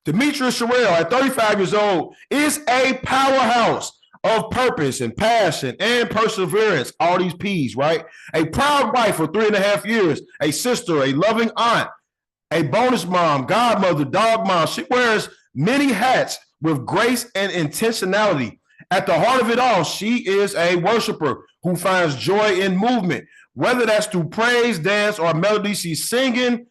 Demetria Sherill, at 35 years old, is a powerhouse of purpose and passion and perseverance. All these P's, right? A proud wife for 3.5 years, a sister, a loving aunt, a bonus mom, godmother, dog mom. She wears many hats with grace and intentionality. At the heart of it all, she is a worshiper who finds joy in movement, whether that's through praise, dance, or melody. She's singing.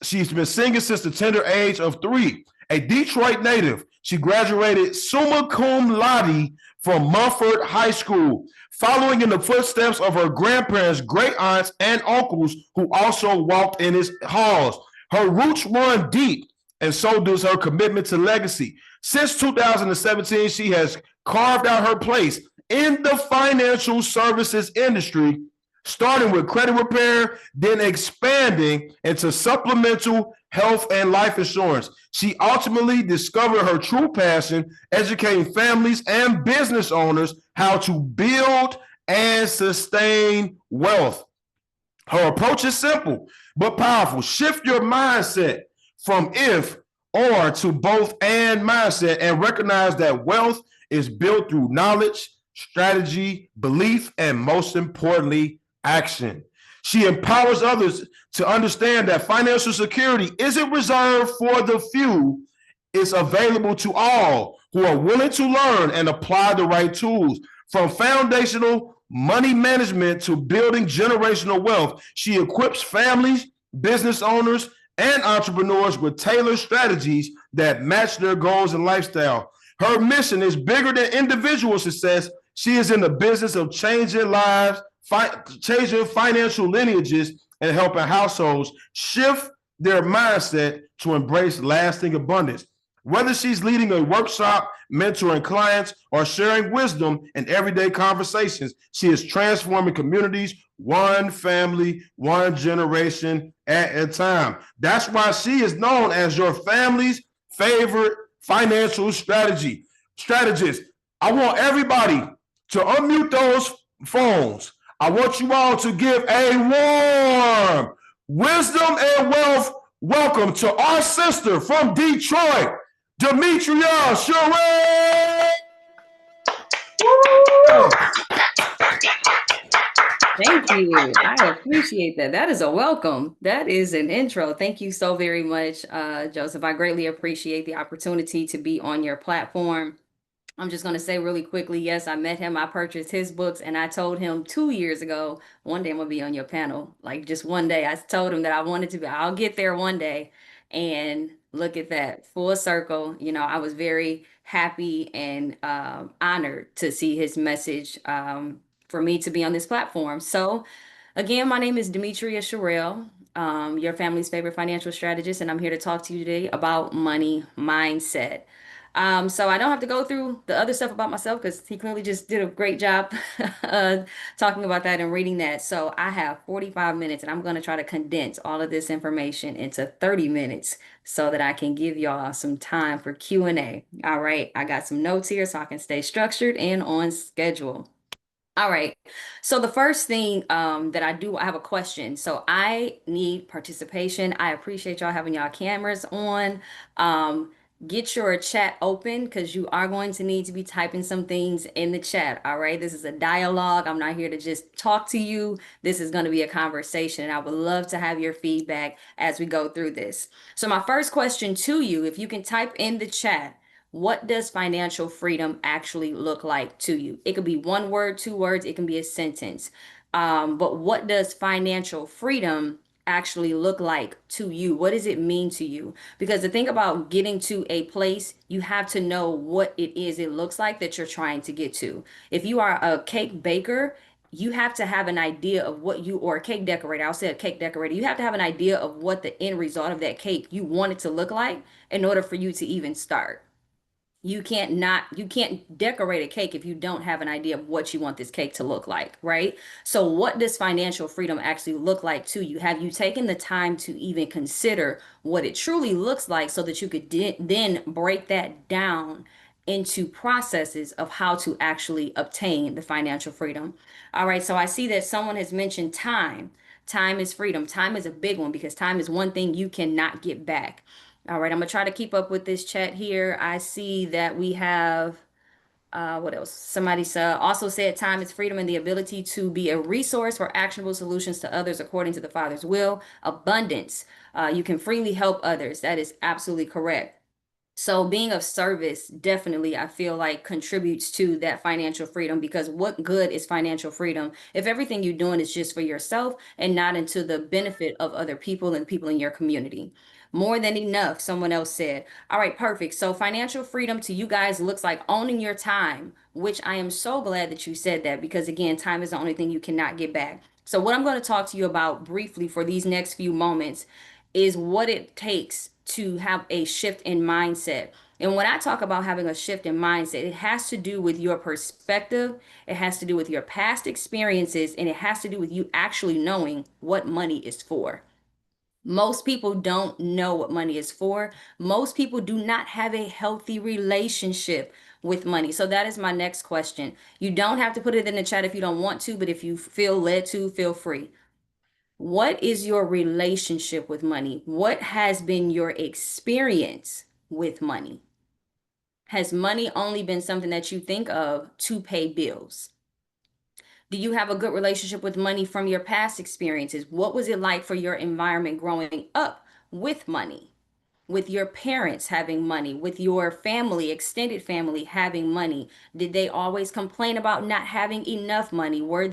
She's been singing since the tender age of 3. A Detroit native, she graduated summa cum laude from Mumford High School, following in the footsteps of her grandparents, great aunts, and uncles who also walked in his halls. Her roots run deep, and so does her commitment to legacy. Since 2017, she has carved out her place in the financial services industry, starting with credit repair, then expanding into supplemental health and life insurance. She ultimately discovered her true passion, educating families and business owners how to build and sustain wealth. Her approach is simple but powerful. Shift your mindset from if or to both and mindset, and recognize that wealth is built through knowledge, strategy, belief, and most importantly, action. She empowers others to understand that financial security isn't reserved for the few, it's available to all who are willing to learn and apply the right tools. From foundational money management to building generational wealth, she equips families, business owners, and entrepreneurs with tailored strategies that match their goals and lifestyle. Her mission is bigger than individual success. She is in the business of changing lives, changing financial lineages, and helping households shift their mindset to embrace lasting abundance. Whether she's leading a workshop, mentoring clients, or sharing wisdom in everyday conversations, she is transforming communities one family, one generation at a time. That's why she is known as your family's favorite financial strategist. I want everybody to unmute those phones. I want you all to give a warm wisdom and wealth welcome to our sister from Detroit, Demetria Sherill. Thank you. I appreciate that. That is a welcome. That is an intro. Thank you so very much, Joseph. I greatly appreciate the opportunity to be on your platform. I'm just going to say really quickly, yes, I met him. I purchased his books, and I told him 2 years ago, one day I'm going to be on your panel. Like just one day, I told him that I wanted to be, I'll get there one day. And look at that, full circle. You know, I was very happy and honored to see his message for me to be on this platform. So, again, my name is Demetria Sherill, your family's favorite financial strategist, and I'm here to talk to you today about money mindset. So I don't have to go through the other stuff about myself because he clearly just did a great job talking about that and reading that. So I have 45 minutes and I'm going to try to condense all of this information into 30 minutes so that I can give y'all some time for Q&A. All right, I got some notes here so I can stay structured and on schedule. All right. So the first thing that I do, I have a question. So I need participation. I appreciate y'all having y'all cameras on. Um, get your chat open because you are going to need to be typing some things in the chat. All right. This is a dialogue. I'm not here to just talk to you. This is going to be a conversation, and I would love to have your feedback as we go through this. So my first question to you, if you can type in the chat, what does financial freedom actually look like to you? It could be one word, 2 words, it can be a sentence. But what does financial freedom actually look like to you? What does it mean to you? Because the thing about getting to a place, you have to know what it is it looks like that you're trying to get to. If you are a cake baker, you have to have an idea of what you, or a cake decorator, I'll say a cake decorator, you have to have an idea of what the end result of that cake you want it to look like in order for you to even start. You can't decorate a cake if you don't have an idea of what you want this cake to look like, right? So what does financial freedom actually look like to you? Have you taken the time to even consider what it truly looks like so that you could then break that down into processes of how to actually obtain the financial freedom? All right, so I see that someone has mentioned time. Time is freedom. Time is a big one because time is one thing you cannot get back. All right, I'm gonna try to keep up with this chat here. I see that we have what else? Somebody said also said time is freedom and the ability to be a resource for actionable solutions to others according to the Father's will. Abundance. You can freely help others. That is absolutely correct. So being of service definitely, I feel like contributes to that financial freedom because what good is financial freedom if everything you're doing is just for yourself and not into the benefit of other people and people in your community? More than enough, someone else said. All right, perfect. So financial freedom to you guys looks like owning your time, which I am so glad that you said that because again, time is the only thing you cannot get back. So what I'm going to talk to you about briefly for these next few moments is what it takes to have a shift in mindset. And when I talk about having a shift in mindset, it has to do with your perspective, it has to do with your past experiences, and it has to do with you actually knowing what money is for. Most people don't know what money is for. Most people do not have a healthy relationship with money. So that is my next question. You don't have to put it in the chat if you don't want to, but if you feel led to, feel free. What is your relationship with money? What has been your experience with money? Has money only been something that you think of to pay bills? Do you have a good relationship with money from your past experiences? What was it like for your environment growing up with money? With your parents having money, with your family, extended family having money? Did they always complain about not having enough money? Did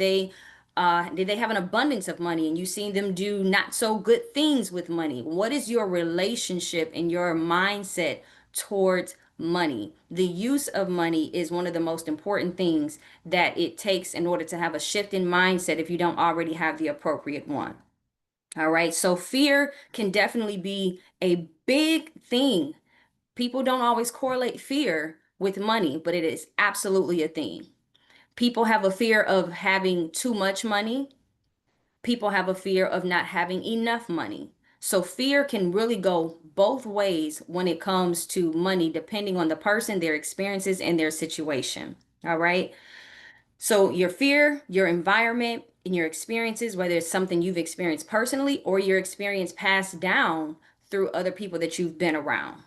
they have an abundance of money and you seen them do not so good things with money? What is your relationship and your mindset towards money? The use of money is one of the most important things that it takes in order to have a shift in mindset if you don't already have the appropriate one. All right. So fear can definitely be a big thing. People don't always correlate fear with money, but it is absolutely a thing. People have a fear of having too much money. People have a fear of not having enough money. So fear can really go both ways when it comes to money, depending on the person, their experiences, and their situation. All right. So your fear, your environment, and your experiences, whether it's something you've experienced personally or your experience passed down through other people that you've been around.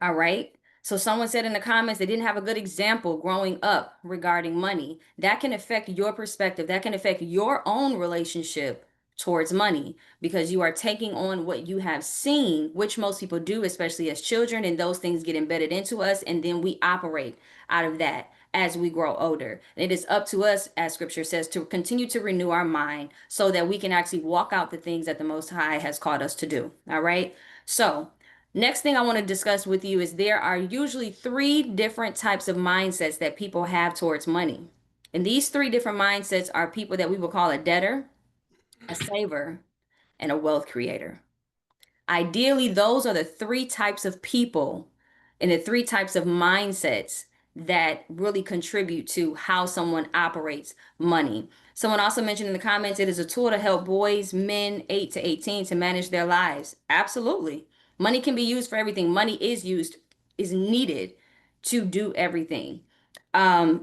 All right. So someone said in the comments they didn't have a good example growing up regarding money. That can affect your perspective. That can affect your own relationship towards money because you are taking on what you have seen, which most people do, especially as children, and those things get embedded into us, and then we operate out of that as we grow older. And it is up to us, as scripture says, to continue to renew our mind so that we can actually walk out the things that the Most High has called us to do. All right. So next thing I want to discuss with you is there are usually three different types of mindsets that people have towards money. And these three different mindsets are people that we will call a debtor, a saver, and a wealth creator. Ideally, those are the three types of people and the three types of mindsets that really contribute to how someone operates money. Someone also mentioned in the comments it is a tool to help boys, men 8 to 18 to manage their lives. Absolutely. Money can be used for everything. Money is needed to do everything.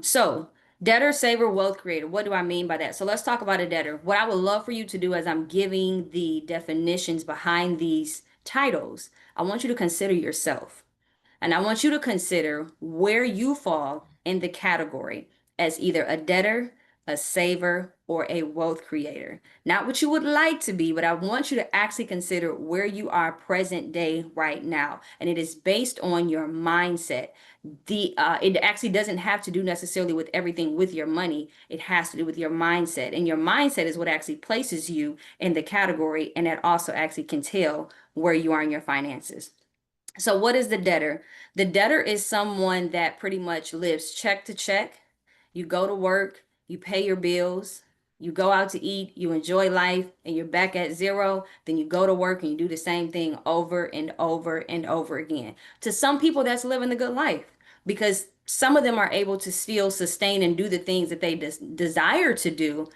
So debtor, saver, wealth creator. What do I mean by that? So let's talk about a debtor. What I would love for you to do as I'm giving the definitions behind these titles, I want you to consider yourself. And I want you to consider where you fall in the category as either a debtor, a saver, or a wealth creator. Not what you would like to be, but I want you to actually consider where you are present day right now. And it is based on your mindset. It actually doesn't have to do necessarily with everything with your money. It has to do with your mindset. And your mindset is what actually places you in the category. And that also actually can tell where you are in your finances. So, what is the debtor? The debtor is someone that pretty much lives check to check. You go to work, you pay your bills, you go out to eat, you enjoy life, and you're back at zero. Then you go to work and you do the same thing over and over and over again. To some people, that's living the good life because some of them are able to still sustain and do the things that they desire to do,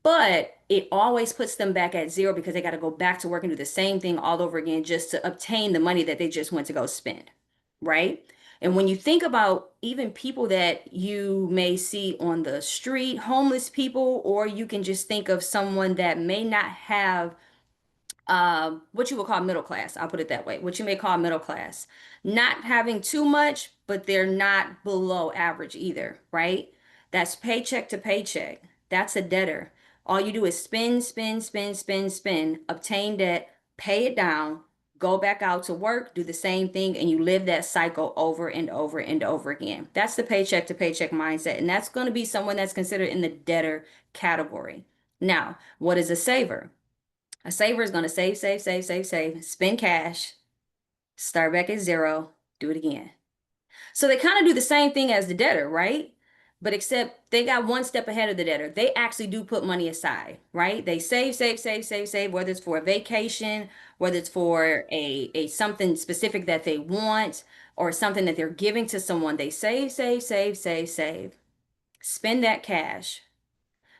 but it always puts them back at zero because they got to go back to work and do the same thing all over again just to obtain the money that they just went to go spend, right? And when you think about even people that you may see on the street, homeless people, or you can just think of someone that may not have what you would call middle class. I'll put it that way. What you may call middle class. Not having too much, but they're not below average either, right? That's paycheck to paycheck. That's a debtor. All you do is spend, spend, spend, spend, spend, obtain debt, pay it down, go back out to work, do the same thing, and you live that cycle over and over and over again. That's the paycheck to paycheck mindset. And that's going to be someone that's considered in the debtor category. Now, what is a saver? A saver is going to save, save, save, save, save, spend cash, start back at zero, do it again. So they kind of do the same thing as the debtor, right? But except they got one step ahead of the debtor. They actually do put money aside, right? They save, save, save, save, save, whether it's for a vacation, whether it's for a something specific that they want or something that they're giving to someone. They save, save, save, save, save, spend that cash,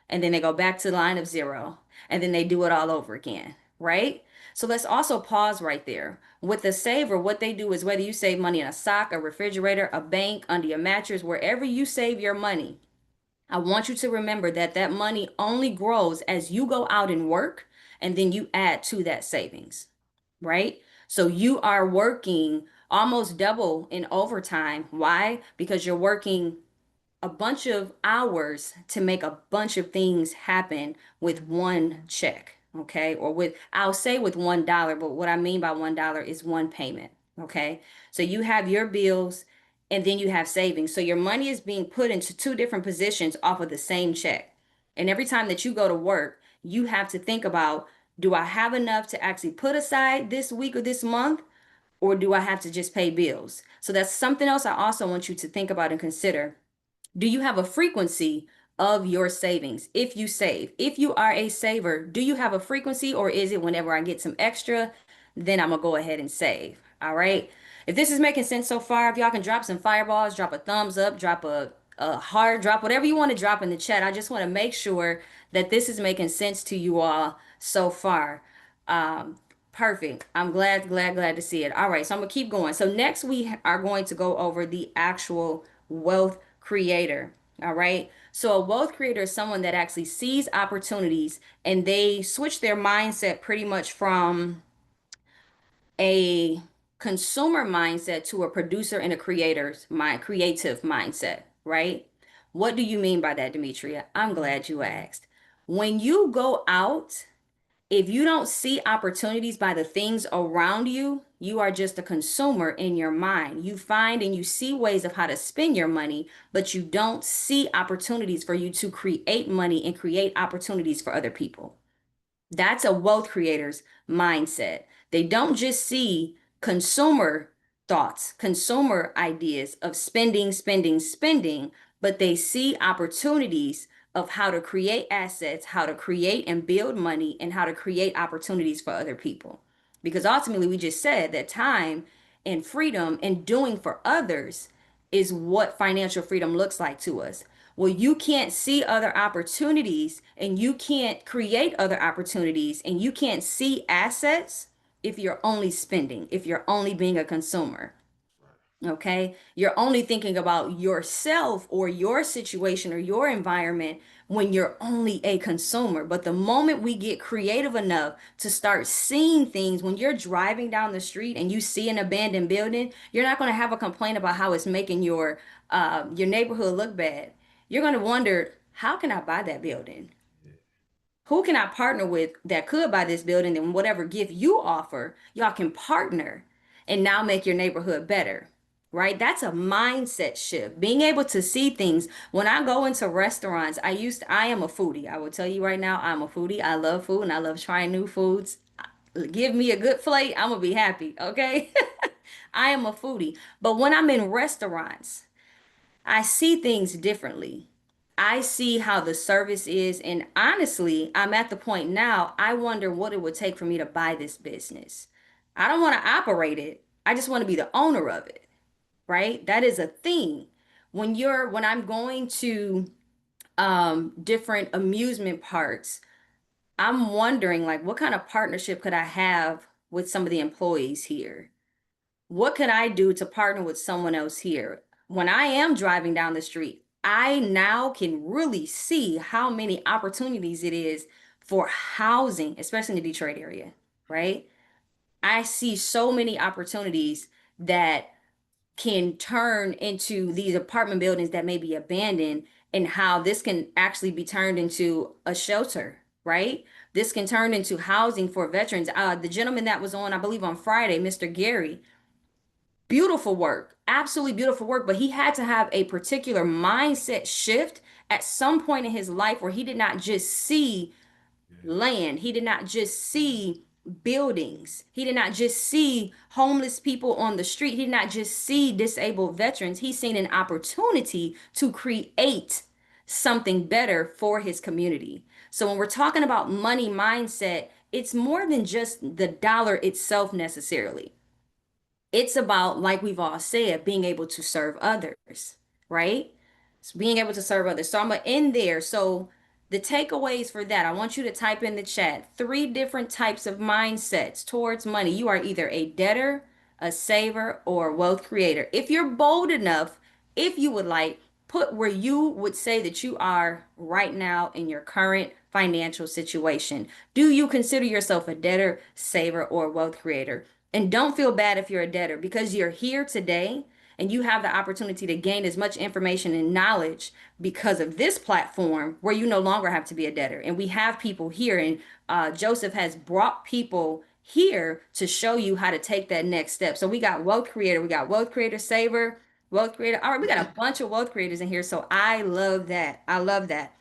and then they go back to the line of zero, and then they do it all over again, right? So let's also pause right there. With the saver, what they do is whether you save money in a sock, a refrigerator, a bank, under your mattress, wherever you save your money, I want you to remember that that money only grows as you go out and work, and then you add to that savings, right? So you are working almost double in overtime. Why? Because you're working a bunch of hours to make a bunch of things happen with one check, okay? Or with, I'll say with $1, but what I mean by $1 is one payment, okay? So you have your bills and then you have savings. So your money is being put into two different positions off of the same check. And every time that you go to work, you have to think about, do I have enough to actually put aside this week or this month? Or do I have to just pay bills? So that's something else I also want you to think about and consider. Do you have a frequency of your savings? If you save, if you are a saver, do you have a frequency, or is it whenever I get some extra, then I'm gonna go ahead and save? All right. If this is making sense so far, if y'all can drop some fireballs, drop a thumbs up, drop a heart, drop whatever you want to drop in the chat. I just want to make sure that this is making sense to you all so far. Um, Perfect. I'm glad, glad, glad to see it. All right, so I'm gonna keep going. So next we are going to go over the actual wealth creator. All right. So a wealth creator is someone that actually sees opportunities and they switch their mindset pretty much from a consumer mindset to a producer and a creator's mind, creative mindset, right? What do you mean by that, Demetria? I'm glad you asked. When you go out, if you don't see opportunities by the things around you, you are just a consumer in your mind. You find and you see ways of how to spend your money, but you don't see opportunities for you to create money and create opportunities for other people. That's a wealth creator's mindset. They don't just see consumer thoughts, consumer ideas of spending, spending, spending, but they see opportunities of how to create assets, how to create and build money, and how to create opportunities for other people. Because ultimately, we just said that time and freedom and doing for others is what financial freedom looks like to us. Well, you can't see other opportunities and you can't create other opportunities and you can't see assets if you're only spending, if you're only being a consumer. Okay. You're only thinking about yourself or your situation or your environment when you're only a consumer. But the moment we get creative enough to start seeing things, when you're driving down the street and you see an abandoned building, you're not going to have a complaint about how it's making your neighborhood look bad. You're going to wonder, how can I buy that building? Who can I partner with that could buy this building? And whatever gift you offer, y'all can partner and now make your neighborhood better, right? That's a mindset shift. Being able to see things. When I go into restaurants, I am a foodie. I will tell you right now, I'm a foodie. I love food and I love trying new foods. Give me a good plate, I'm gonna be happy, okay? I am a foodie. But when I'm in restaurants, I see things differently. I see how the service is. And honestly, I'm at the point now, I wonder what it would take for me to buy this business. I don't want to operate it. I just want to be the owner of it, right? That is a thing. When I'm going to different amusement parks, I'm wondering like what kind of partnership could I have with some of the employees here? What can I do to partner with someone else here? When I am driving down the street, I now can really see how many opportunities it is for housing, especially in the Detroit area. right? I see so many opportunities that can turn into these apartment buildings that may be abandoned, and how this can actually be turned into a shelter, right? This can turn into housing for veterans. The gentleman that was on, I believe on Friday, Mr. Gary, beautiful work, absolutely beautiful work, but he had to have a particular mindset shift at some point in his life where he did not just see land. He did not just see buildings. He did not just see homeless people on the street. He did not just see disabled veterans. He's seen an opportunity to create something better for his community. So when we're talking about money mindset, it's more than just the dollar itself necessarily. It's about, like we've all said, being able to serve others, right? It's being able to serve others. So I'm gonna end there. So the takeaways for that, I want you to type in the chat three different types of mindsets towards money. You are either a debtor, a saver, or a wealth creator. If you're bold enough, if you would like, put where you would say that you are right now in your current financial situation. Do you consider yourself a debtor, saver, or wealth creator? And don't feel bad if you're a debtor, because you're here today and you have the opportunity to gain as much information and knowledge because of this platform where you no longer have to be a debtor. And we have people here, and Joseph has brought people here to show you how to take that next step. So we got wealth creator, we got wealth creator, saver, wealth creator. All right, we got a bunch of wealth creators in here. So I love that. I love that.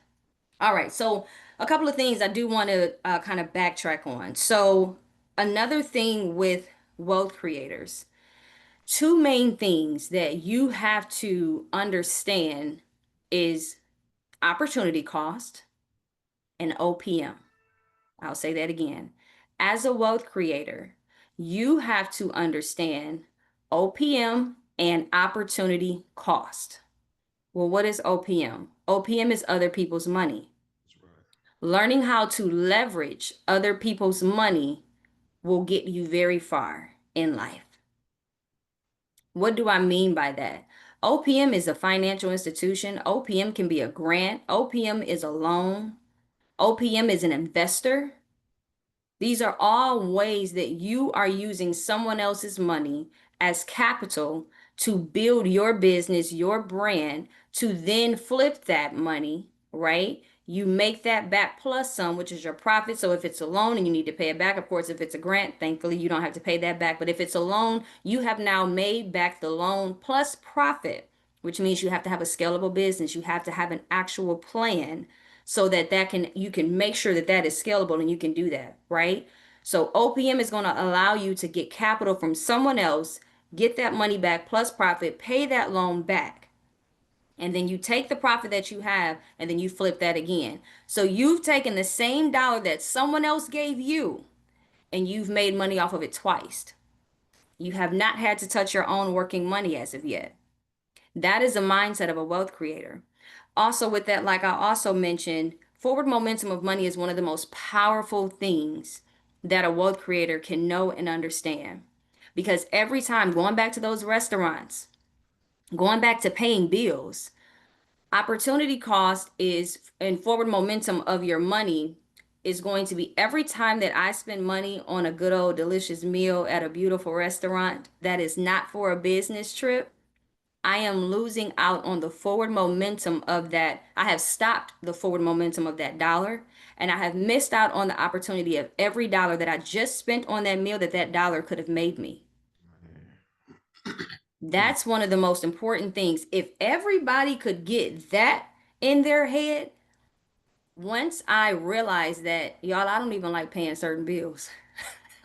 All right, so a couple of things I do want to kind of backtrack on. So, another thing with wealth creators, two main things that you have to understand is opportunity cost and OPM. I'll say that again. As a wealth creator, you have to understand OPM and opportunity cost. Well, what is OPM? OPM is other people's money. That's right. Learning how to leverage other people's money will get you very far in life. What do I mean by that? OPM is a financial institution. OPM can be a grant. OPM is a loan. OPM is an investor. These are all ways that you are using someone else's money as capital to build your business, your brand, to then flip that money, right? You make that back plus some, which is your profit. So if it's a loan and you need to pay it back, of course, if it's a grant, thankfully you don't have to pay that back. But if it's a loan, you have now made back the loan plus profit, which means you have to have a scalable business. You have to have an actual plan so that you can make sure that that is scalable and you can do that, right? So OPM is going to allow you to get capital from someone else, get that money back plus profit, pay that loan back. And then you take the profit that you have and then you flip that again. So you've taken the same dollar that someone else gave you and you've made money off of it twice. You have not had to touch your own working money as of yet. That is the mindset of a wealth creator. Also, with that, like I also mentioned, forward momentum of money is one of the most powerful things that a wealth creator can know and understand. Because every time, going back to those restaurants, going back to paying bills, opportunity cost is, and forward momentum of your money is going to be every time that I spend money on a good old delicious meal at a beautiful restaurant that is not for a business trip. I am losing out on the forward momentum of that. I have stopped the forward momentum of that dollar, and I have missed out on the opportunity of every dollar that I just spent on that meal that that dollar could have made me. Mm. That's one of the most important things. If everybody could get that in their head, once I realized that, y'all, I don't even like paying certain bills.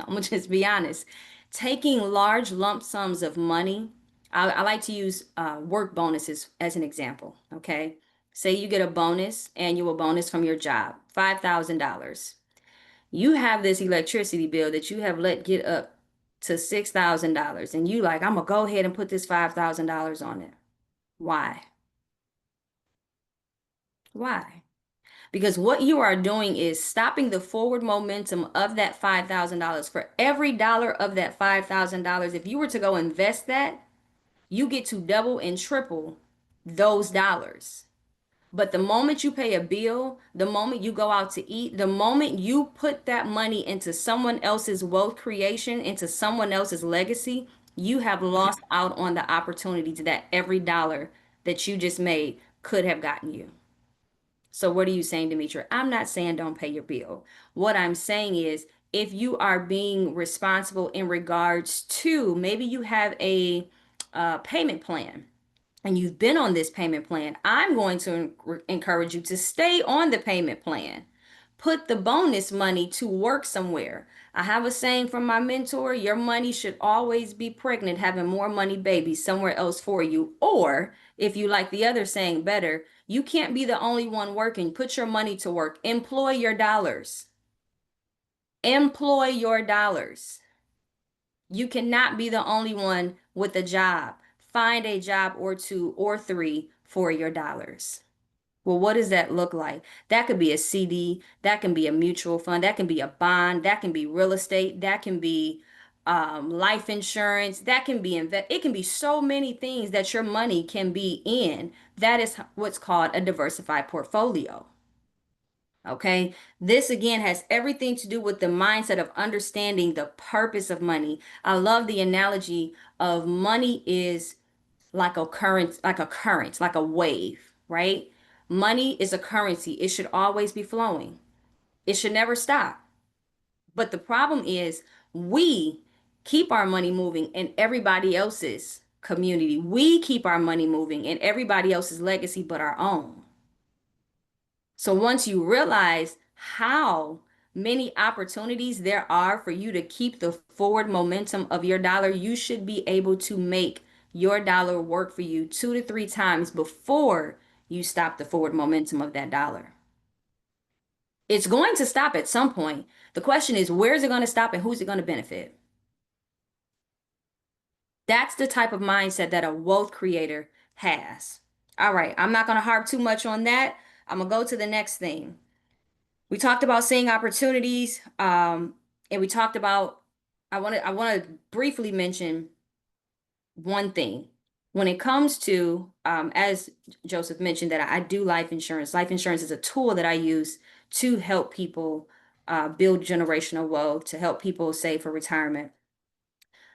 I'm gonna just be honest. Taking large lump sums of money, I like to use work bonuses as an example. Okay. Say you get a bonus, annual bonus from your job, $5,000. You have this electricity bill that you have let get up to $6,000, and you like, I'm gonna go ahead and put this $5,000 on it. Why? Why? Because what you are doing is stopping the forward momentum of that $5,000. For every dollar of that $5,000, if you were to go invest that, you get to double and triple those dollars. But the moment you pay a bill, the moment you go out to eat, the moment you put that money into someone else's wealth creation, into someone else's legacy, you have lost out on the opportunities that every dollar that you just made could have gotten you. So what are you saying, Demetria? I'm not saying don't pay your bill. What I'm saying is if you are being responsible in regards to maybe you have a payment plan and you've been on this payment plan, I'm going to encourage you to stay on the payment plan. Put the bonus money to work somewhere. I have a saying from my mentor, your money should always be pregnant, having more money babies somewhere else for you. Or if you like the other saying better, you can't be the only one working. Put your money to work. Employ your dollars. Employ your dollars. You cannot be the only one with a job. Find a job or two or three for your dollars. Well, what does that look like? That could be a CD, that can be a mutual fund, that can be a bond, that can be real estate, that can be life insurance, that can be it can be so many things that your money can be in. That is what's called a diversified portfolio. Okay. This again has everything to do with the mindset of understanding the purpose of money. I love the analogy of money is like a wave, right? Money is a currency. It should always be flowing. It should never stop. But the problem is we keep our money moving in everybody else's community. We keep our money moving in everybody else's legacy but our own. So once you realize how many opportunities there are for you to keep the forward momentum of your dollar, you should be able to make your dollar work for you 2 to 3 times before you stop the forward momentum of that dollar. It's going to stop at some point. The question is, where is it going to stop and who's it going to benefit? That's the type of mindset that a wealth creator has. All right, I'm not going to harp too much on that. I'm going to go to the next thing. We talked about seeing opportunities, and we talked about. I want to briefly mention one thing when it comes to, as Joseph mentioned, that I do life insurance. Life insurance is a tool that I use to help people build generational wealth, to help people save for retirement.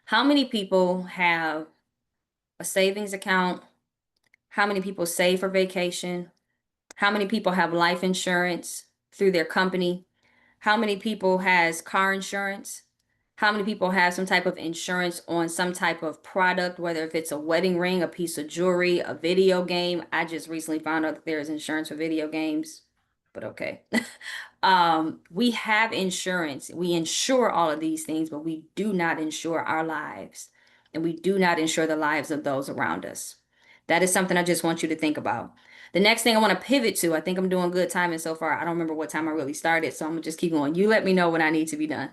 How many people have a savings account? How many people save for vacation? How many people have life insurance through their company? How many people has car insurance? How many people have some type of insurance on some type of product, whether if it's a wedding ring, a piece of jewelry, a video game? I just recently found out that there is insurance for video games, but okay. We have insurance. We insure all of these things, but we do not insure our lives, and we do not insure the lives of those around us. That is something I just want you to think about. The next thing I want to pivot to, I think I'm doing good timing so far. I don't remember what time I really started, so I'm gonna just keep going. You let me know when I need to be done.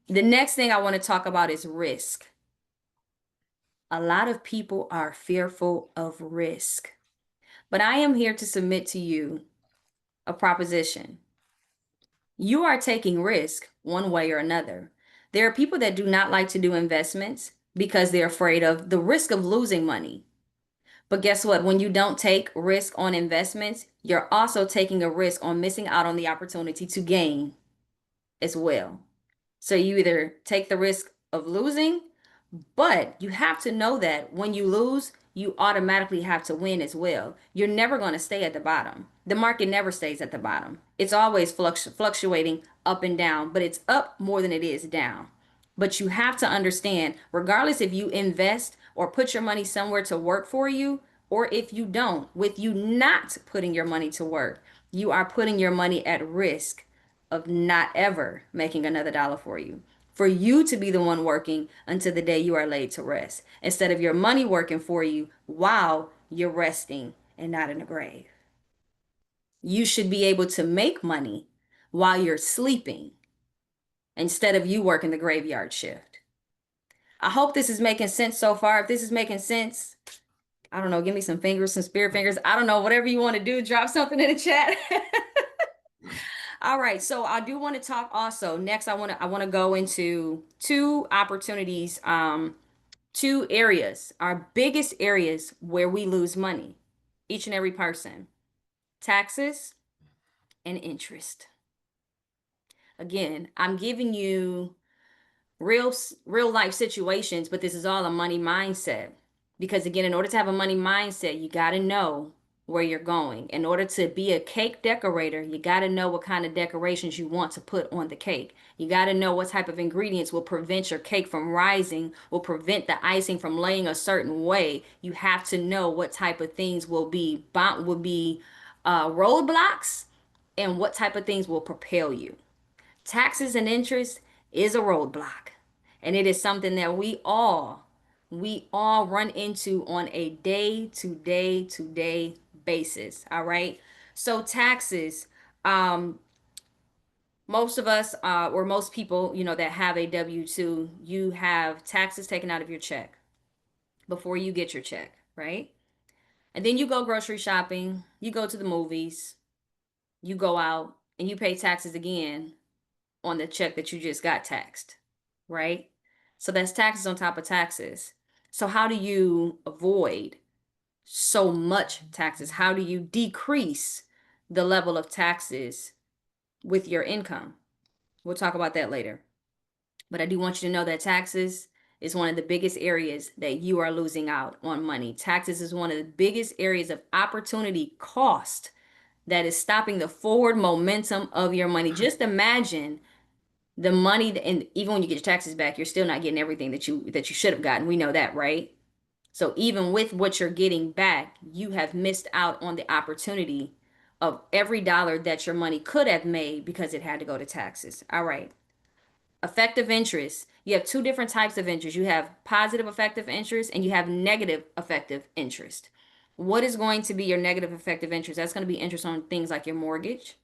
The next thing I want to talk about is risk. A lot of people are fearful of risk, but I am here to submit to you a proposition. You are taking risk one way or another. There are people that do not like to do investments because they're afraid of the risk of losing money. But guess what? When you don't take risk on investments, you're also taking a risk on missing out on the opportunity to gain as well. So you either take the risk of losing, but you have to know that when you lose, you automatically have to win as well. You're never going to stay at the bottom. The market never stays at the bottom. It's always fluctuating up and down, but it's up more than it is down. But you have to understand, regardless if you invest or put your money somewhere to work for you, or if you don't, with you not putting your money to work, you are putting your money at risk of not ever making another dollar for you. For you to be the one working until the day you are laid to rest, instead of your money working for you while you're resting and not in the grave. You should be able to make money while you're sleeping instead of you working the graveyard shift. I hope this is making sense so far. If this is making sense, I don't know, give me some fingers, some spirit fingers. I don't know, whatever you want to do, drop something in the chat. All right, so I do want to talk also. Next, I want to go into two opportunities, two areas, our biggest areas where we lose money, each and every person. taxes and interest. Again, I'm giving you real life situations, but this is all a money mindset. Because again, in order to have a money mindset, you got to know where you're going. In order to be a cake decorator, you got to know what kind of decorations you want to put on the cake. You got to know what type of ingredients will prevent your cake from rising, will prevent the icing from laying a certain way. You have to know what type of things will be roadblocks, and what type of things will propel you. Taxes and interest is a roadblock. And it is something that we all run into on a day to day basis. All right. So taxes, um, most of us, or most people, that have a W-2, you have taxes taken out of your check before you get your check, right? And then you go grocery shopping, you go to the movies, you go out, and you pay taxes again on the check that you just got taxed, right? So that's taxes on top of taxes. So, how do you avoid so much taxes? How do you decrease the level of taxes with your income? We'll talk about that later. But I do want you to know that taxes is one of the biggest areas that you are losing out on money. Taxes is one of the biggest areas of opportunity cost that is stopping the forward momentum of your money. Just imagine the money, and even when you get your taxes back, you're still not getting everything that you should have gotten. We know that, right? So even with what you're getting back, you have missed out on the opportunity of every dollar that your money could have made because it had to go to taxes. All right. Effective interest. You have two different types of interest. You have positive effective interest and you have negative effective interest. What is going to be your negative effective interest? That's going to be interest on things like your mortgage,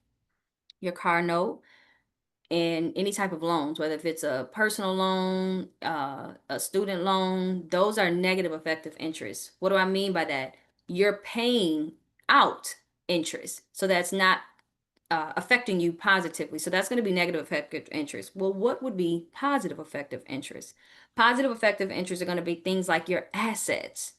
your car note, and any type of loans, whether if it's a personal loan, a student loan. Those are negative effective interest. What do I mean by that? You're paying out interest, so that's not affecting you positively. So that's going to be negative effective interest. Well, what would be positive effective interest? Positive effective interest are going to be things like your assets,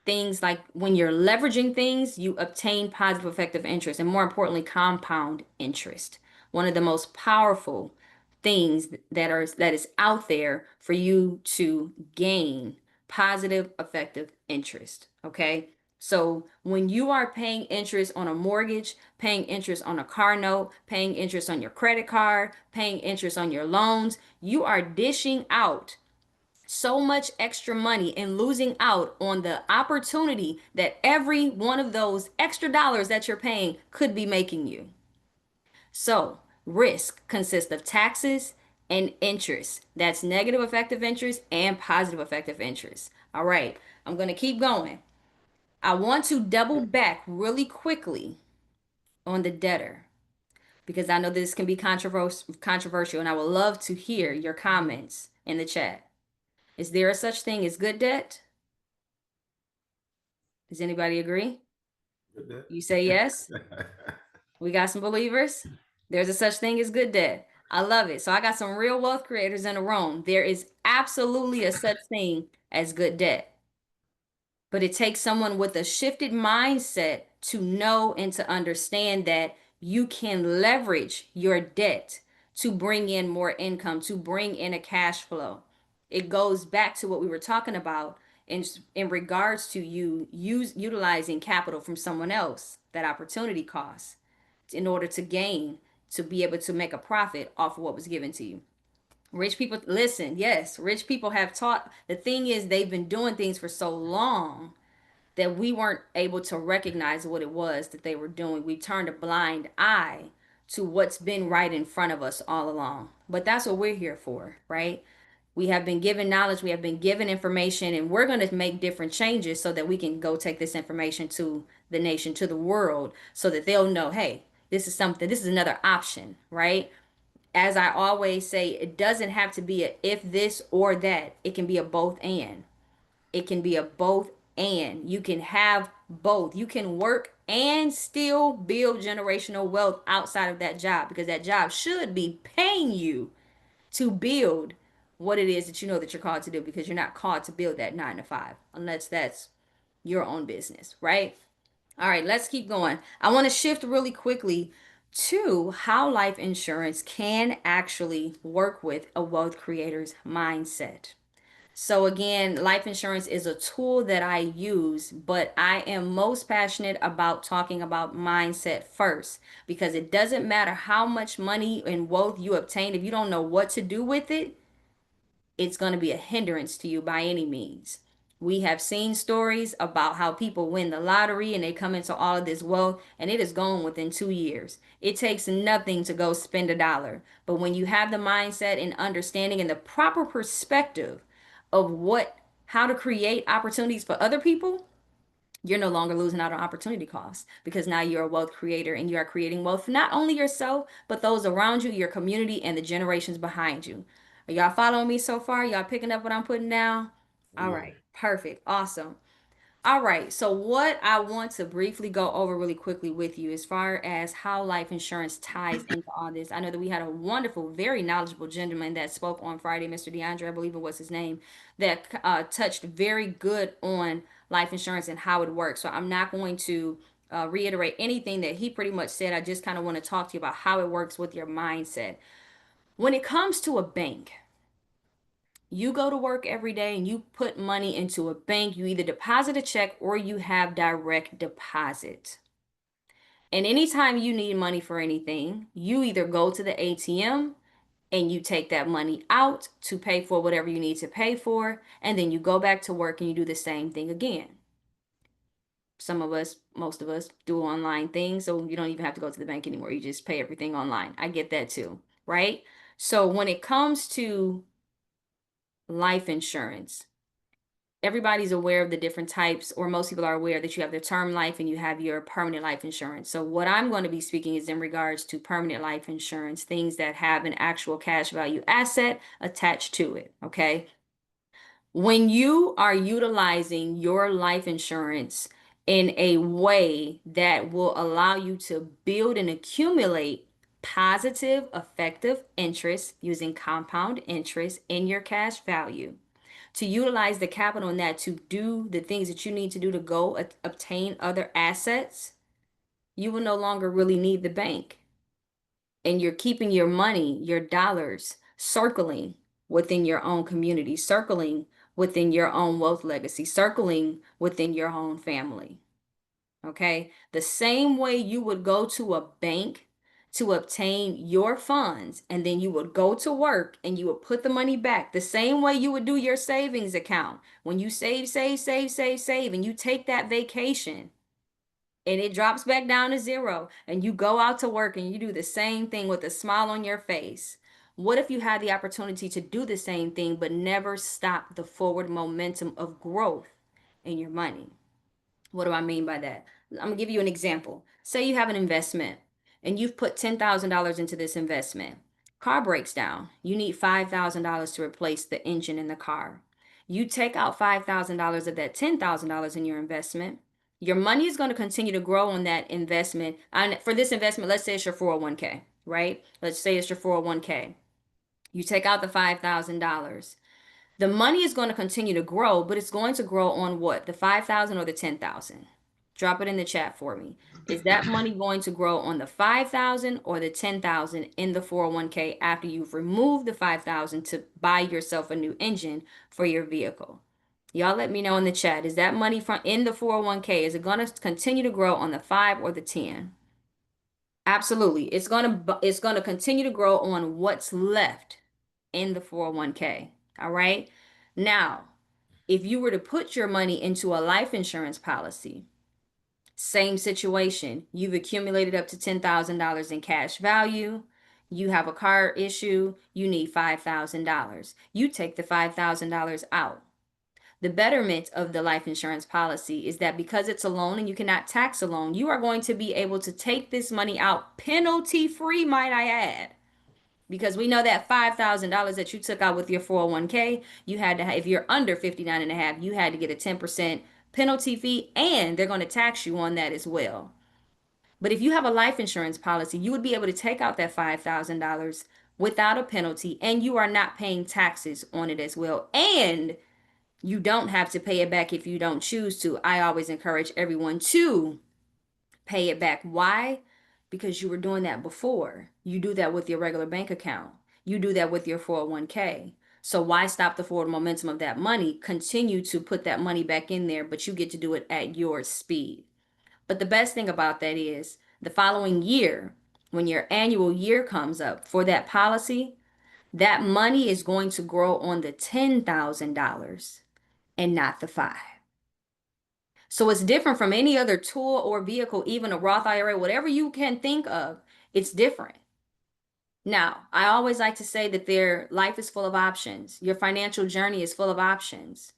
things like when you're leveraging things, you obtain positive effective interest, and more importantly, compound interest. One of the most powerful things that is out there for you to gain positive effective interest. Okay. So when you are paying interest on a mortgage, paying interest on a car note, paying interest on your credit card, paying interest on your loans, you are dishing out so much extra money and losing out on the opportunity that every one of those extra dollars that you're paying could be making you. So, risk consists of taxes and interest. That's negative effective interest and positive effective interest. All right, I'm going to keep going. I want to double back really quickly on the debtor because I know this can be controversial, and I would love to hear your comments in the chat. Is there a such thing as good debt? Does anybody agree? You say yes? We got some believers. There's a such thing as good debt. I love it. So I got some real wealth creators in the room. There is absolutely a such thing as good debt. But it takes someone with a shifted mindset to know and to understand that you can leverage your debt to bring in more income, to bring in a cash flow. It goes back to what we were talking about in regards to utilizing capital from someone else, that opportunity cost, in order to gain, to be able to make a profit off of what was given to you. Rich people, listen, yes, rich people have taught. The thing is, they've been doing things for so long that we weren't able to recognize what it was that they were doing. We turned a blind eye to what's been right in front of us all along. But that's what we're here for, right? We have been given knowledge, we have been given information, and we're going to make different changes so that we can go take this information to the nation, to the world, so that they'll know, hey, this is something, this is another option, right? As I always say, it doesn't have to be a if this or that. It can be a both and. It can be a both and. You can have both. You can work and still build generational wealth outside of that job, because that job should be paying you to build what it is that you know that you're called to do, because you're not called to build that 9 to 5 unless that's your own business, right? All right, let's keep going. I want to shift really quickly to how life insurance can actually work with a wealth creator's mindset. So, again, life insurance is a tool that I use, but I am most passionate about talking about mindset first because it doesn't matter how much money and wealth you obtain if you don't know what to do with it, it's going to be a hindrance to you by any means. We have seen stories about how people win the lottery and they come into all of this wealth and it is gone within 2 years. It takes nothing to go spend a dollar. But when you have the mindset and understanding and the proper perspective of how to create opportunities for other people, you're no longer losing out on opportunity costs because now you're a wealth creator and you are creating wealth for not only yourself, but those around you, your community, and the generations behind you. Are y'all following me so far? Y'all picking up what I'm putting down? All Yeah. right, perfect, awesome. All right, so what I want to briefly go over really quickly with you as far as how life insurance ties into all this. I know that we had a wonderful, very knowledgeable gentleman that spoke on Friday, Mr. DeAndre, I believe it was his name, that touched very good on life insurance and how it works. So I'm not going to reiterate anything that he pretty much said. I just kind of want to talk to you about how it works with your mindset. When it comes to a bank, you go to work every day and you put money into a bank, you either deposit a check or you have direct deposit. And anytime you need money for anything, you either go to the ATM and you take that money out to pay for whatever you need to pay for, and then you go back to work and you do the same thing again. Some of us, most of us, do online things, so you don't even have to go to the bank anymore. You just pay everything online. I get that too, right? So when it comes to life insurance, everybody's aware of the different types, or most people are aware that you have the term life and you have your permanent life insurance. So, what I'm going to be speaking is in regards to permanent life insurance, things that have an actual cash value asset attached to it. Okay. When you are utilizing your life insurance in a way that will allow you to build and accumulate positive, effective interest using compound interest in your cash value, to utilize the capital in that to do the things that you need to do to go obtain other assets, you will no longer really need the bank. And you're keeping your money, your dollars, circling within your own community, circling within your own wealth legacy, circling within your own family. Okay. The same way you would go to a bank to obtain your funds and then you would go to work and you would put the money back, the same way you would do your savings account. When you save, and you take that vacation and it drops back down to zero and you go out to work and you do the same thing with a smile on your face. What if you had the opportunity to do the same thing but never stop the forward momentum of growth in your money? What do I mean by that? I'm gonna give you an example. Say you have an investment and you've put $10,000 into this investment. Car breaks down. You need $5,000 to replace the engine in the car. You take out $5,000 of that $10,000 in your investment. Your money is going to continue to grow on that investment. And for this investment, let's say it's your 401k, right? Let's say it's your 401k. You take out the $5,000. The money is going to continue to grow, but it's going to grow on what? The 5,000 or the 10,000? Drop it in the chat for me. Is that money going to grow on the 5,000 or the 10,000 in the 401k after you've removed the 5,000 to buy yourself a new engine for your vehicle? Y'all let me know in the chat. Is that money from in the 401k, is it going to continue to grow on the 5 or the 10? Absolutely. It's going to continue to grow on what's left in the 401k. All right? Now, if you were to put your money into a life insurance policy, same situation. You've accumulated up to $10,000 in cash value. You have a car issue. You need $5,000. You take the $5,000 out. The betterment of the life insurance policy is that because it's a loan and you cannot tax a loan, you are going to be able to take this money out penalty free, might I add. Because we know that $5,000 that you took out with your 401k, you had to, if you're under 59 and a half, you had to get a 10% penalty fee and they're going to tax you on that as well. But if you have a life insurance policy, you would be able to take out that $5,000 without a penalty and you are not paying taxes on it as well. And you don't have to pay it back if you don't choose to. I always encourage everyone to pay it back. Why? Because you were doing that before. You do that with your regular bank account. You do that with your 401k. So why stop the forward momentum of that money? Continue to put that money back in there, but you get to do it at your speed. But the best thing about that is the following year, when your annual year comes up for that policy, that money is going to grow on the $10,000 and not the five. So it's different from any other tool or vehicle, even a Roth IRA, whatever you can think of, it's different. Now, I always like to say that their life is full of options. Your financial journey is full of options.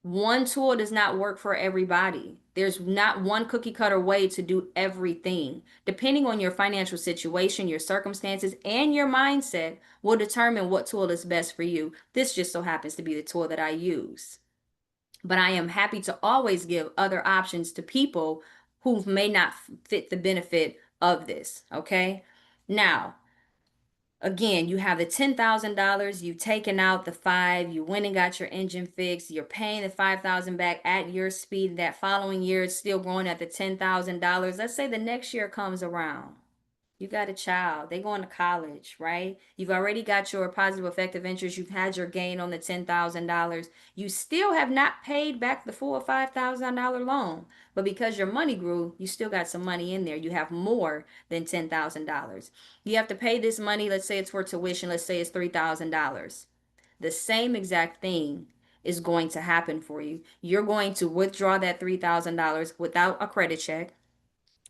One tool does not work for everybody. There's not one cookie cutter way to do everything. Depending on your financial situation, your circumstances, and your mindset will determine what tool is best for you. This just so happens to be the tool that I use. But I am happy to always give other options to people who may not fit the benefit of this. Okay. Now, again, you have the $10,000, you've taken out the five, you went and got your engine fixed, you're paying the 5,000 back at your speed. That following year, it's still growing at the $10,000. Let's say the next year comes around. You got a child, they going to college, right? You've already got your positive effective interest. You've had your gain on the $10,000. You still have not paid back the full $5,000 loan, but because your money grew, you still got some money in there. You have more than $10,000. You have to pay this money. Let's say it's for tuition. Let's say it's $3,000. The same exact thing is going to happen for you. You're going to withdraw that $3,000 without a credit check,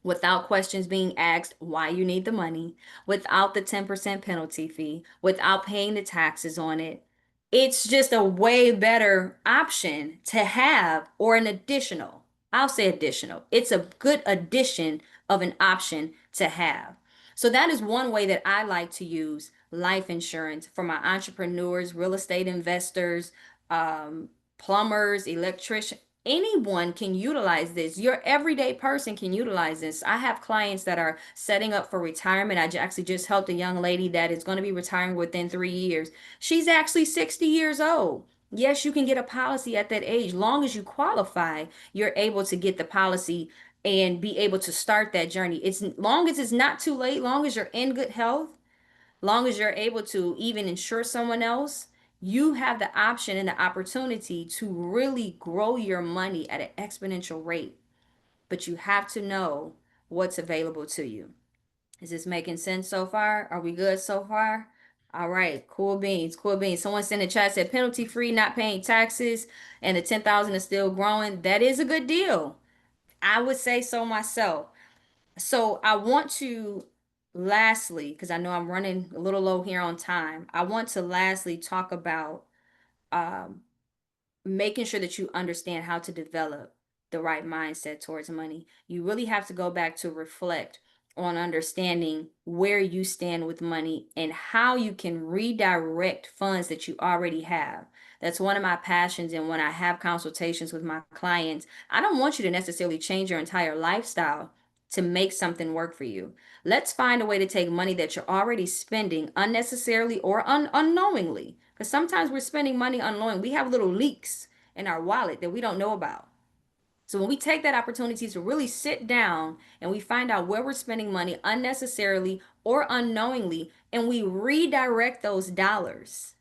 without questions being asked why you need the money, without the 10% penalty fee, without paying the taxes on it. It's just a way better option to have, or an additional. I'll say additional. It's a good addition of an option to have. So that is one way that I like to use life insurance for my entrepreneurs, real estate investors, um, plumbers, electricians. Anyone can utilize this. Your everyday person can utilize this. I have clients that are setting up for retirement. I actually just helped a young lady that is going to be retiring within 3 years. She's actually 60 years old. Yes, you can get a policy at that age. Long as you qualify, you're able to get the policy and be able to start that journey. It's long as it's not too late, long as you're in good health, long as you're able to even insure someone else, you have the option and the opportunity to really grow your money at an exponential rate. But you have to know what's available to you. Is this making sense so far? Are we good so far? All right, cool beans, cool beans. Someone sent in the chat, said penalty free, not paying taxes, and the 10,000 is still growing. That is a good deal. I would say so myself. So I want to lastly, because I know I'm running a little low here on time, I want to lastly talk about um, making sure that you understand how to develop the right mindset towards money. You really have to go back to reflect on understanding where you stand with money and how you can redirect funds that you already have. That's one of my passions. And when I have consultations with my clients, I don't want you to necessarily change your entire lifestyle to make something work for you. Let's find a way to take money that you're already spending unnecessarily or unknowingly. Because sometimes we're spending money unknowing. We have little leaks in our wallet that we don't know about. So when we take that opportunity to really sit down and we find out where we're spending money unnecessarily or unknowingly, and we redirect those dollars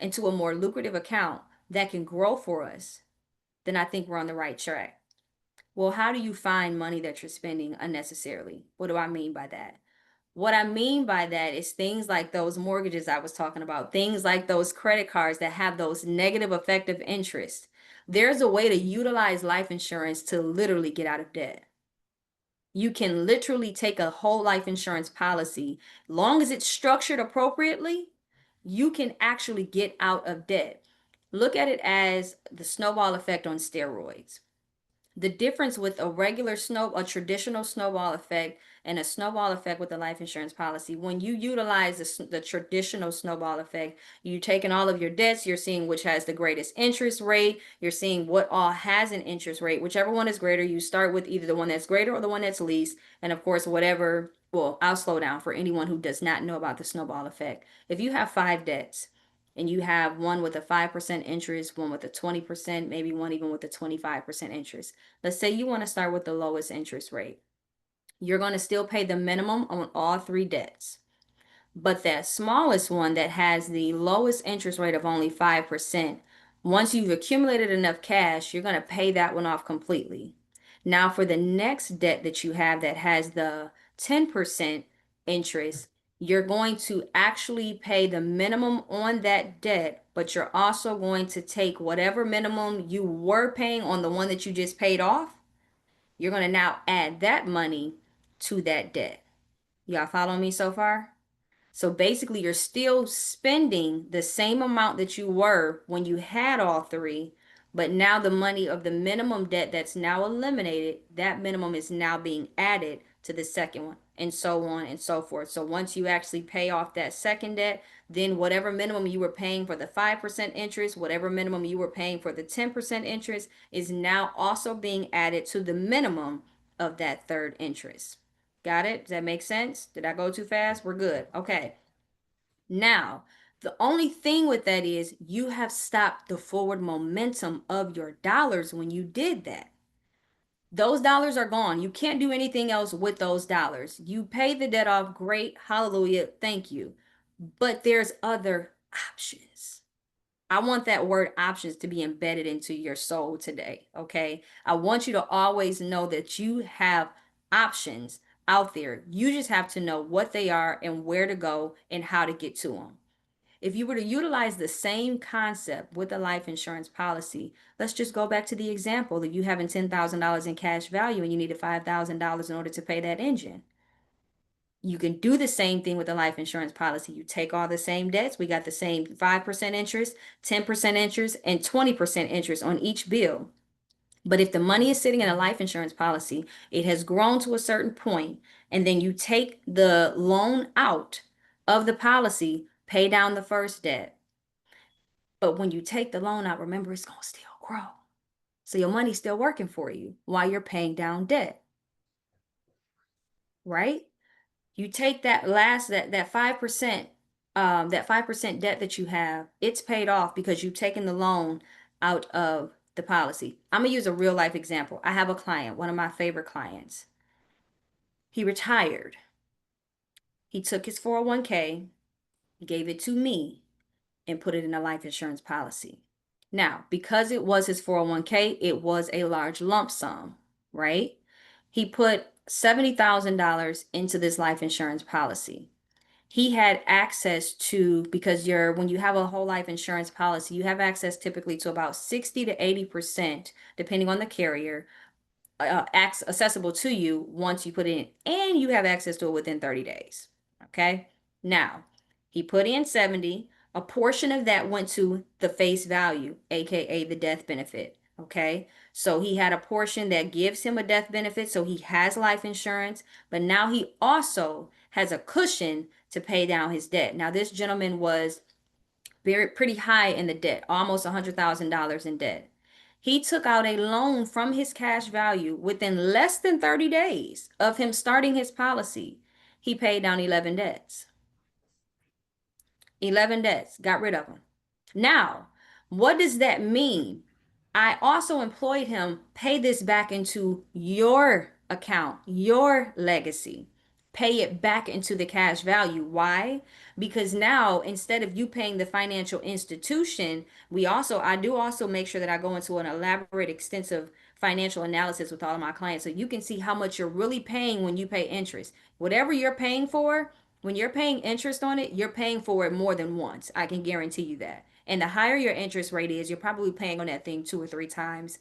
into a more lucrative account that can grow for us, then I think we're on the right track. Well, how do you find money that you're spending unnecessarily? What do I mean by that? What I mean by that is things like those mortgages I was talking about, things like those credit cards that have those negative effective interest. There's a way to utilize life insurance to literally get out of debt. You can literally take a whole life insurance policy, long as it's structured appropriately, you can actually get out of debt. Look at it as the snowball effect on steroids. The difference with a traditional snowball effect and a snowball effect with a life insurance policy, when you utilize the traditional snowball effect, you're taking all of your debts, you're seeing which has the greatest interest rate, you're seeing what all has an interest rate, whichever one is greater, you start with either the one that's greater or the one that's least, and of course, whatever, well, I'll slow down for anyone who does not know about the snowball effect. If you have five debts, and you have one with a 5% interest, one with a 20%, maybe one even with a 25% interest. Let's say you want to start with the lowest interest rate. You're going to still pay the minimum on all three debts. But that smallest one that has the lowest interest rate of only 5%, once you've accumulated enough cash, you're going to pay that one off completely. Now, for the next debt that you have that has the 10% interest, you're going to actually pay the minimum on that debt, but you're also going to take whatever minimum you were paying on the one that you just paid off. You're going to now add that money to that debt. Y'all follow me so far? So basically, you're still spending the same amount that you were when you had all three, but now the money of the minimum debt that's now eliminated, that minimum is now being added to the second one, and so on and so forth. So once you actually pay off that second debt, then whatever minimum you were paying for the 5% interest, whatever minimum you were paying for the 10% interest, is now also being added to the minimum of that third interest. Got it? Does that make sense? Did I go too fast? We're good. Okay. Now, the only thing with that is you have stopped the forward momentum of your dollars when you did that. Those dollars are gone. You can't do anything else with those dollars. You pay the debt off. Great. Hallelujah. Thank you. But there's other options. I want that word options to be embedded into your soul today. Okay. I want you to always know that you have options out there. You just have to know what they are and where to go and how to get to them. If you were to utilize the same concept with a life insurance policy, let's just go back to the example of you having $10,000 in cash value and you needed $5,000 in order to pay that engine. You can do the same thing with a life insurance policy. You take all the same debts. We got the same 5% interest, 10% interest, and 20% interest on each bill. But if the money is sitting in a life insurance policy, it has grown to a certain point, and then you take the loan out of the policy, pay down the first debt. But when you take the loan out, remember it's going to still grow. So your money's still working for you while you're paying down debt, right? You take that last that 5% that 5% debt that you have, it's paid off because you've taken the loan out of the policy. I'm gonna use a real life example. I have a client, one of my favorite clients. He retired. He took his 401k, gave it to me, and put it in a life insurance policy. Now, because it was his 401k, it was a large lump sum, right? He put $70,000 into this life insurance policy. He had access to, because when you have a whole life insurance policy, you have access typically to about 60 to 80%, depending on the carrier, accessible to you once you put it in, and you have access to it within 30 days. Okay. Now, he put in 70. A portion of that went to the face value, aka the death benefit. Okay. So he had a portion that gives him a death benefit. So he has life insurance, but now he also has a cushion to pay down his debt. Now, this gentleman was pretty high in the debt, almost $100,000 in debt. He took out a loan from his cash value within less than 30 days of him starting his policy. He paid down 11 debts. 11 debts, got rid of them. Now, what does that mean? I also employed him, pay this back into your account, your legacy. Pay it back into the cash value. Why? Because now instead of you paying the financial institution, I do also make sure that I go into an elaborate, extensive financial analysis with all of my clients so you can see how much you're really paying when you pay interest. Whatever you're paying for, when you're paying interest on it, you're paying for it more than once. I can guarantee you that. And the higher your interest rate is, you're probably paying on that thing 2 or 3 times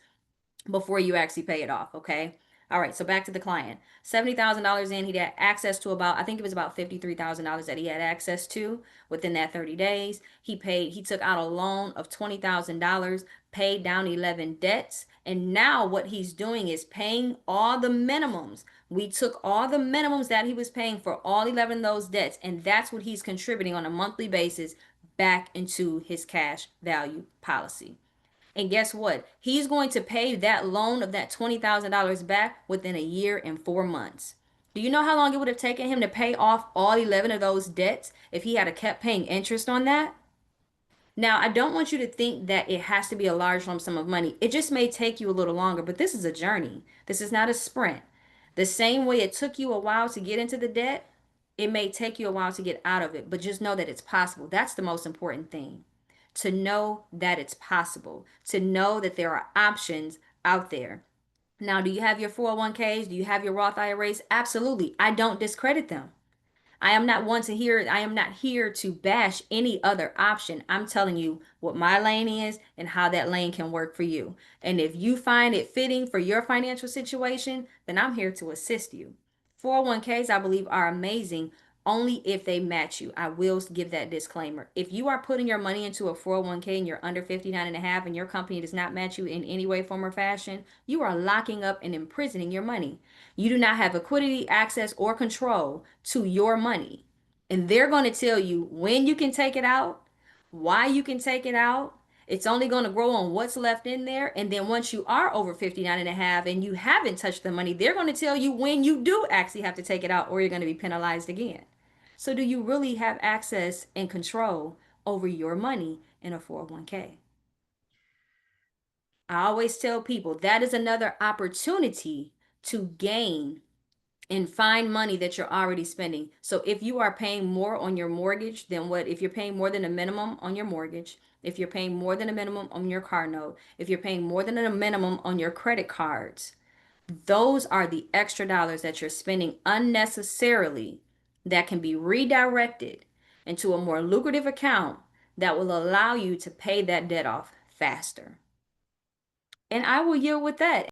before you actually pay it off. Okay. All right. So back to the client. $70,000 in, he had access to about, I think it was about $53,000 that he had access to within that 30 days. He took out a loan of $20,000, paid down 11 debts. And now what he's doing is paying all the minimums. We took all the minimums that he was paying for all 11 of those debts, and that's what he's contributing on a monthly basis back into his cash value policy. And guess what? He's going to pay that loan of that $20,000 back within a year and 4 months. Do you know how long it would have taken him to pay off all 11 of those debts if he had kept paying interest on that? Now, I don't want you to think that it has to be a large lump sum of money. It just may take you a little longer, but this is a journey. This is not a sprint. The same way it took you a while to get into the debt, it may take you a while to get out of it, but just know that it's possible. That's the most important thing. To know that it's possible, to know that there are options out there. Now, do you have your 401ks? Do you have your Roth IRAs? Absolutely. I don't discredit them. I am not here to bash any other option. I'm telling you what my lane is and how that lane can work for you. And if you find it fitting for your financial situation, then I'm here to assist you. 401ks, I believe, are amazing only if they match you. I will give that disclaimer. If you are putting your money into a 401k and you're under 59 and a half and your company does not match you in any way, form, or fashion, you are locking up and imprisoning your money. You do not have liquidity, access, or control to your money. And they're going to tell you when you can take it out, why you can take it out. It's only going to grow on what's left in there. And then once you are over 59 and a half and you haven't touched the money, they're going to tell you when you do actually have to take it out or you're going to be penalized again. So, do you really have access and control over your money in a 401k? I always tell people that is another opportunity to gain and find money that you're already spending. So if you are paying more on your mortgage than what, if you're paying more than a minimum on your mortgage, if you're paying more than a minimum on your car note, if you're paying more than a minimum on your credit cards, those are the extra dollars that you're spending unnecessarily that can be redirected into a more lucrative account that will allow you to pay that debt off faster. And I will yield with that.